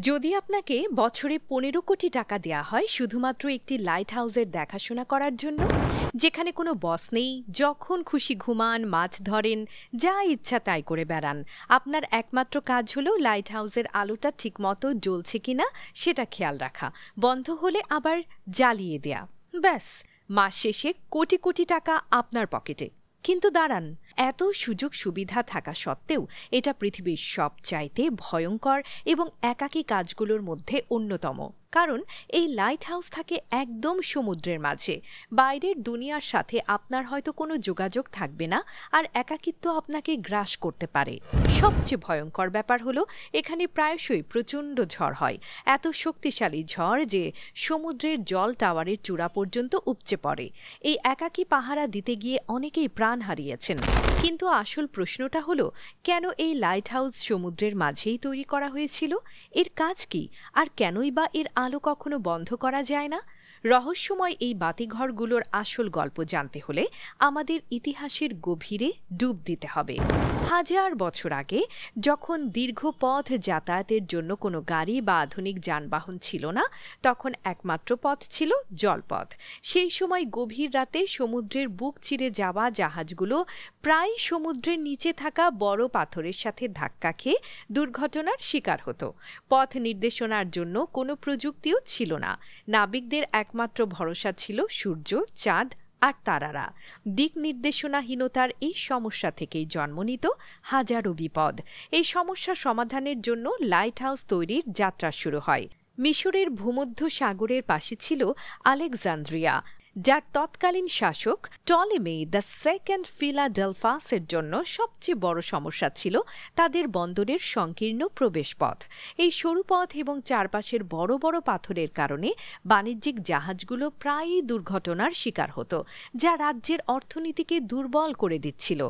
যদি আপনাকে বছরে ১৫ কোটি টাকা দেয়া হয় শুধুমাত্র একটি লাইট হাউসের দেখাশোনা করার জন্য, যেখানে কোনো বস নেই, যখন খুশি ঘুমান, মাছ ধরেন, যা ইচ্ছা তাই করে বেড়ান, আপনার একমাত্র কাজ হলো লাইট হাউসের আলোটা ঠিকমতো জ্বলছে কিনা সেটা খেয়াল রাখা, বন্ধ হলে আবার জ্বালিয়ে দেয়া, ব্যাস, মাস শেষে কোটি কোটি টাকা আপনার পকেটে। কিন্তু দাঁড়ান, এত সুযোগ সুবিধা থাকা সত্ত্বেও এটা পৃথিবীর সবচাইতে ভয়ঙ্কর এবং একাকী কাজগুলোর মধ্যে অন্যতম, কারণ এই লাইট হাউস থাকে একদম সমুদ্রের মাঝে। বাইরের দুনিয়ার সাথে আপনার হয়তো কোনো যোগাযোগ থাকবে না, আর একাকিত্ব আপনাকে গ্রাস করতে পারে। সবচেয়ে ভয়ঙ্কর ব্যাপার হলো এখানে প্রায়শই প্রচণ্ড ঝড় হয়, এত শক্তিশালী ঝড় যে সমুদ্রের জল টাওয়ারের চূড়া পর্যন্ত উপচে পড়ে। এই একাকী পাহারা দিতে গিয়ে অনেকেই প্রাণ হারিয়েছেন। কিন্তু আসল প্রশ্নটা হলো, কেন এই লাইট হাউস সমুদ্রের মাঝেই তৈরি করা হয়েছিল? এর কাজ কি, আর কেনই বা এর আলো কখনো বন্ধ করা যায় না? রহস্যময় এই বাতিঘরগুলোর আসল গল্প জানতে হলে আমাদের ইতিহাসের গভীরে ডুব দিতে হবে। হাজার বছর আগে, যখন দীর্ঘ পথ যাতায়াতের জন্য কোনো গাড়ি বা আধুনিক যানবাহন ছিল না, তখন একমাত্র পথ ছিল জলপথ। সেই সময় গভীর রাতে সমুদ্রের বুক চিরে যাওয়া জাহাজগুলো প্রায় সমুদ্রের নিচে থাকা বড় পাথরের সাথে ধাক্কা খেয়ে দুর্ঘটনার শিকার হতো। পথ নির্দেশনার জন্য কোনো প্রযুক্তিও ছিল না। নাবিকদের একমাত্র ভরসা ছিল সূর্য, চাঁদ আর তারারা। দিক নির্দেশনাহীনতার এই সমস্যা থেকেই জন্ম নিত হাজারো বিপদ। এই সমস্যা সমাধানের জন্য লাইট হাউস তৈরির যাত্রা শুরু হয়। মিশরের ভূমধ্য সাগরের পাশে ছিল আলেকজান্দ্রিয়া, যার তৎকালীন শাসক টলেমি দ্য সেকেন্ড ফিলাডেলফাসের জন্য সবচেয়ে বড় সমস্যা ছিল তাদের বন্দরের সংকীর্ণ প্রবেশপথ। এই সরু পথ এবং চারপাশের বড় বড় পাথরের কারণে বাণিজ্যিক জাহাজগুলো প্রায়ই দুর্ঘটনার শিকার হতো, যা রাজ্যের অর্থনীতিকে দুর্বল করে দিচ্ছিল।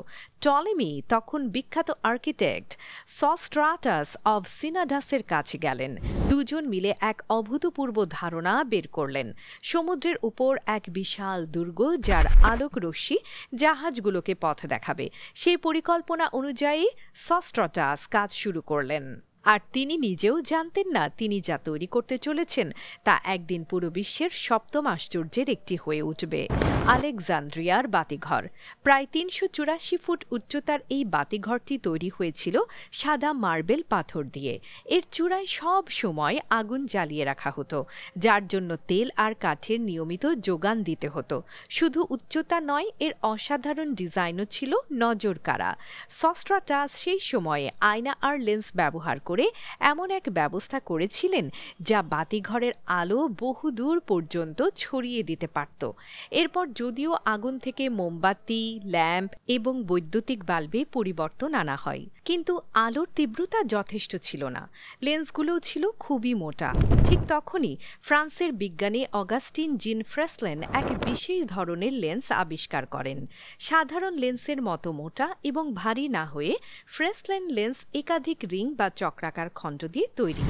টলেমি তখন বিখ্যাত আর্কিটেক্ট সস্ট্রাটাস অব সিনাডাসের কাছে গেলেন। দুজন মিলে এক অভূতপূর্ব ধারণা বের করলেন। সমুদ্রের উপর এক বিশাল দুর্গ, যার আলোক রশ্মি জাহাজগুলোকে পথ দেখাবে। সেই পরিকল্পনা অনুযায়ী সস্ট্রাটাস কাজ শুরু করলেন। আর তিনি নিজেও জানতেন না তিনি যা তৈরি করতে চলেছেন তা একদিন পুরো বিশ্বের সপ্তম আশ্চর্যের একটি হয়ে উঠবে। আলেকজান্দ্রিয়ার বাতিঘর। প্রায় ৩৮৪ ফুট উচ্চতার এই বাতিঘরটি তৈরি হয়েছিল সাদা মার্বেল পাথর দিয়ে। এর চূড়ায় সব সময় আগুন জ্বালিয়ে রাখা হতো, যার জন্য তেল আর কাঠের নিয়মিত যোগান দিতে হতো। শুধু উচ্চতা নয়, এর অসাধারণ ডিজাইনও ছিল নজরকাড়া। সস্ট্রাটাস সেই সময়ে আয়না আর লেন্স ব্যবহার করে এমন এক ব্যবস্থা করেছিলেন যা বাতিঘরের আলো বহুদূর পর্যন্ত ছড়িয়ে দিতে পারত। এরপর যদিও আগুন থেকে মোমবাতি, ল্যাম্প এবং বৈদ্যুতিক বাল্বে পরিবর্তন আনা হয়, কিন্তু আলোর তীব্রতা যথেষ্ট ছিল না। লেন্সগুলোও ছিল খুবই মোটা। ঠিক তখনই ফ্রান্সের বিজ্ঞানী অগাস্টিন জিন ফ্রেসলেন এক বিশেষ ধরনের লেন্স আবিষ্কার করেন। সাধারণ লেন্সের মতো মোটা এবং ভারী না হয়ে ফ্রেসলেন লেন্স একাধিক রিং বা চক্রাকার খণ্ড দিয়ে তৈরি।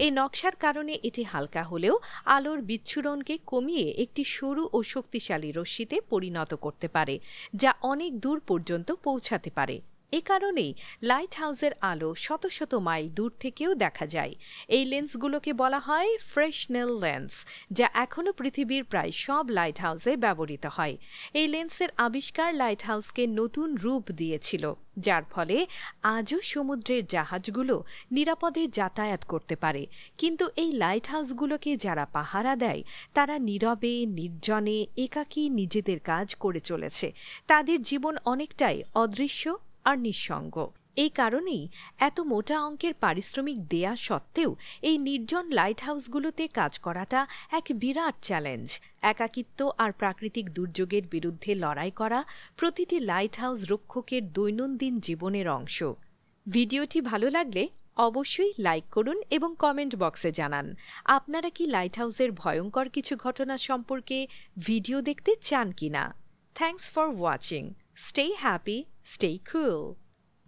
এই নকশার কারণে এটি হালকা হলেও আলোর বিচ্ছুরণকে কমিয়ে একটি সরু ও শক্তিশালী রশ্মিতে পরিণত করতে পারে, যা অনেক দূর পর্যন্ত পৌঁছাতে পারে। এ কারণেই লাইট হাউসের আলো শত শত মাইল দূর থেকেও দেখা যায়। এই লেন্সগুলোকে বলা হয় ফ্রেশনেল লেন্স, যা এখনও পৃথিবীর প্রায় সব লাইট হাউসে ব্যবহৃত হয়। এই লেন্সের আবিষ্কার লাইট হাউসকে নতুন রূপ দিয়েছিল, যার ফলে আজও সমুদ্রের জাহাজগুলো নিরাপদে যাতায়াত করতে পারে। কিন্তু এই লাইট হাউসগুলোকে যারা পাহারা দেয়, তারা নীরবে, নির্জনে, একাকী নিজেদের কাজ করে চলেছে। তাদের জীবন অনেকটাই অদৃশ্য আর নিঃসঙ্গ। এই কারণেই এত মোটা অঙ্কের পারিশ্রমিক দেয়া সত্ত্বেও এই নির্জন লাইট হাউসগুলোতে কাজ করাটা এক বিরাট চ্যালেঞ্জ। একাকিত্ব আর প্রাকৃতিক দুর্যোগের বিরুদ্ধে লড়াই করা প্রতিটি লাইট হাউস রক্ষকের দৈনন্দিন জীবনের অংশ। ভিডিওটি ভালো লাগলে অবশ্যই লাইক করুন এবং কমেন্ট বক্সে জানান আপনারা কি লাইট হাউসের ভয়ঙ্কর কিছু ঘটনা সম্পর্কে ভিডিও দেখতে চান কিনা। Thanks for watching. Stay happy, stay cool.